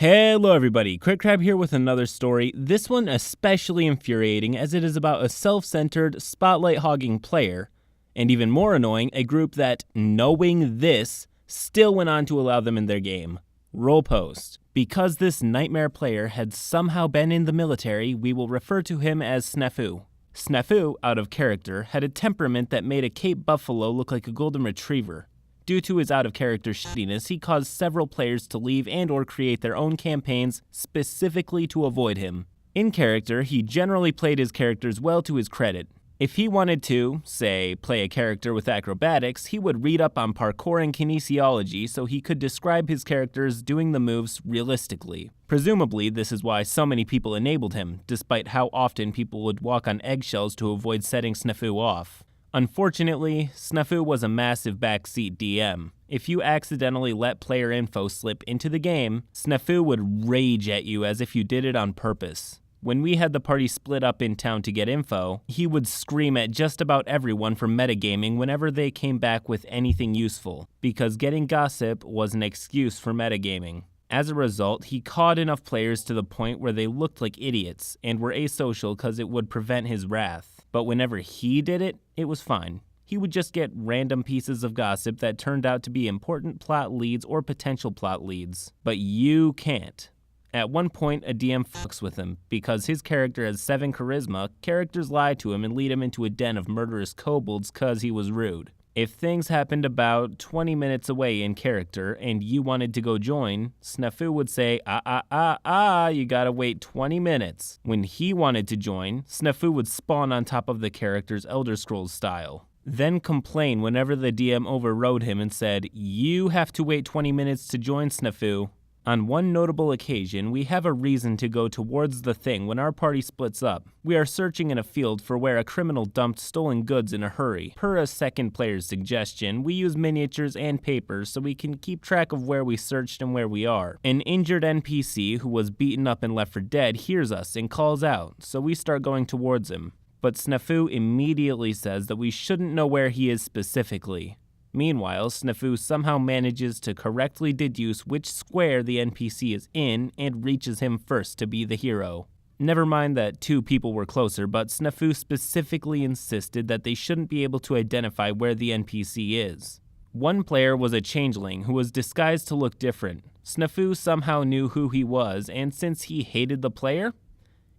Hello everybody, CritCrab here with another story, this one especially infuriating as it is about a self-centered, spotlight-hogging player, and even more annoying, a group that, knowing this, still went on to allow them in their game. Roll post. Because this nightmare player had somehow been in the military, we will refer to him as Snafu. Snafu, out of character, had a temperament that made a Cape Buffalo look like a golden retriever. Due to his out-of-character shittiness, he caused several players to leave and/or create their own campaigns specifically to avoid him. In character, he generally played his characters well to his credit. If he wanted to, say, play a character with acrobatics, he would read up on parkour and kinesiology so he could describe his characters doing the moves realistically. Presumably, this is why so many people enabled him, despite how often people would walk on eggshells to avoid setting Snafu off. Unfortunately, Snafu was a massive backseat DM. If you accidentally let player info slip into the game, Snafu would rage at you as if you did it on purpose. When we had the party split up in town to get info, he would scream at just about everyone for metagaming whenever they came back with anything useful, because getting gossip was an excuse for metagaming. As a result, he cawed enough players to the point where they looked like idiots and were asocial because it would prevent his wrath. But whenever he did it, it was fine. He would just get random pieces of gossip that turned out to be important plot leads or potential plot leads. But you can't. At one point, a DM fucks with him. Because his character has 7 charisma, characters lie to him and lead him into a den of murderous kobolds cause he was rude. If things happened about 20 minutes away in character and you wanted to go join, Snafu would say, you gotta wait 20 minutes. When he wanted to join, Snafu would spawn on top of the character's Elder Scrolls style. Then complain whenever the DM overrode him and said, you have to wait 20 minutes to join, Snafu. On one notable occasion, we have a reason to go towards the thing when our party splits up. We are searching in a field for where a criminal dumped stolen goods in a hurry. Per a second player's suggestion, we use miniatures and papers so we can keep track of where we searched and where we are. An injured NPC who was beaten up and left for dead hears us and calls out, so we start going towards him. But Snafu immediately says that we shouldn't know where he is specifically. Meanwhile, Snafu somehow manages to correctly deduce which square the NPC is in and reaches him first to be the hero. Never mind that 2 people were closer, but Snafu specifically insisted that they shouldn't be able to identify where the NPC is. One player was a changeling who was disguised to look different. Snafu somehow knew who he was, and since he hated the player,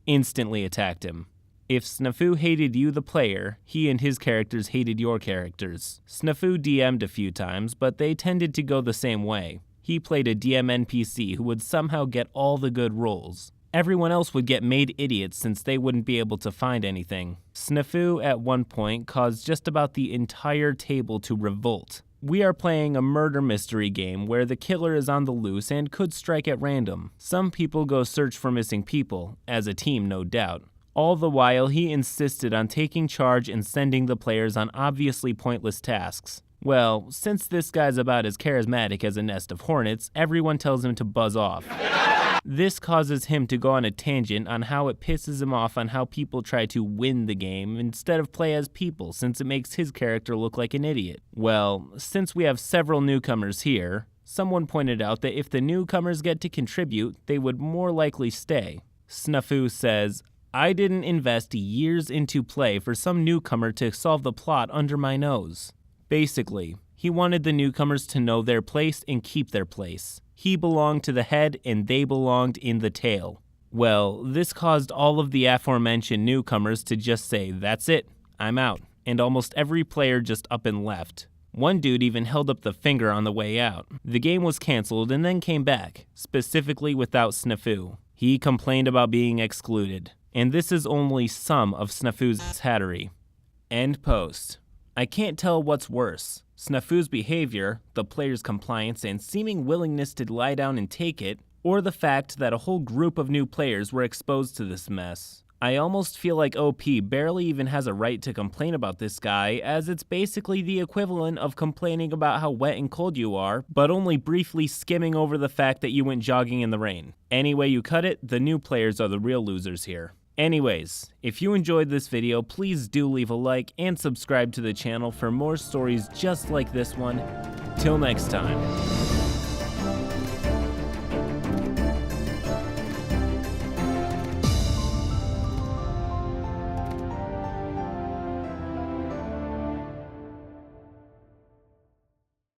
instantly attacked him. If Snafu hated you, the player, he and his characters hated your characters. Snafu DM'd a few times, but they tended to go the same way. He played a DM NPC who would somehow get all the good rolls. Everyone else would get made idiots since they wouldn't be able to find anything. Snafu at one point caused just about the entire table to revolt. We are playing a murder mystery game where the killer is on the loose and could strike at random. Some people go search for missing people, as a team no doubt. All the while, he insisted on taking charge and sending the players on obviously pointless tasks. Well, since this guy's about as charismatic as a nest of hornets, everyone tells him to buzz off. This causes him to go on a tangent on how it pisses him off on how people try to win the game instead of play as people, since it makes his character look like an idiot. Well, since we have several newcomers here, someone pointed out that if the newcomers get to contribute, they would more likely stay. Snafu says, I didn't invest years into play for some newcomer to solve the plot under my nose. Basically, he wanted the newcomers to know their place and keep their place. He belonged to the head and they belonged in the tail. Well, this caused all of the aforementioned newcomers to just say, that's it, I'm out, and almost every player just up and left. One dude even held up the finger on the way out. The game was canceled and then came back, specifically without Snafu. He complained about being excluded. And this is only some of Snafu's hattery. End post. I can't tell what's worse, Snafu's behavior, the player's compliance and seeming willingness to lie down and take it, or the fact that a whole group of new players were exposed to this mess. I almost feel like OP barely even has a right to complain about this guy, as it's basically the equivalent of complaining about how wet and cold you are, but only briefly skimming over the fact that you went jogging in the rain. Any way you cut it, the new players are the real losers here. Anyways, if you enjoyed this video, please do leave a like and subscribe to the channel for more stories just like this one. Till next time.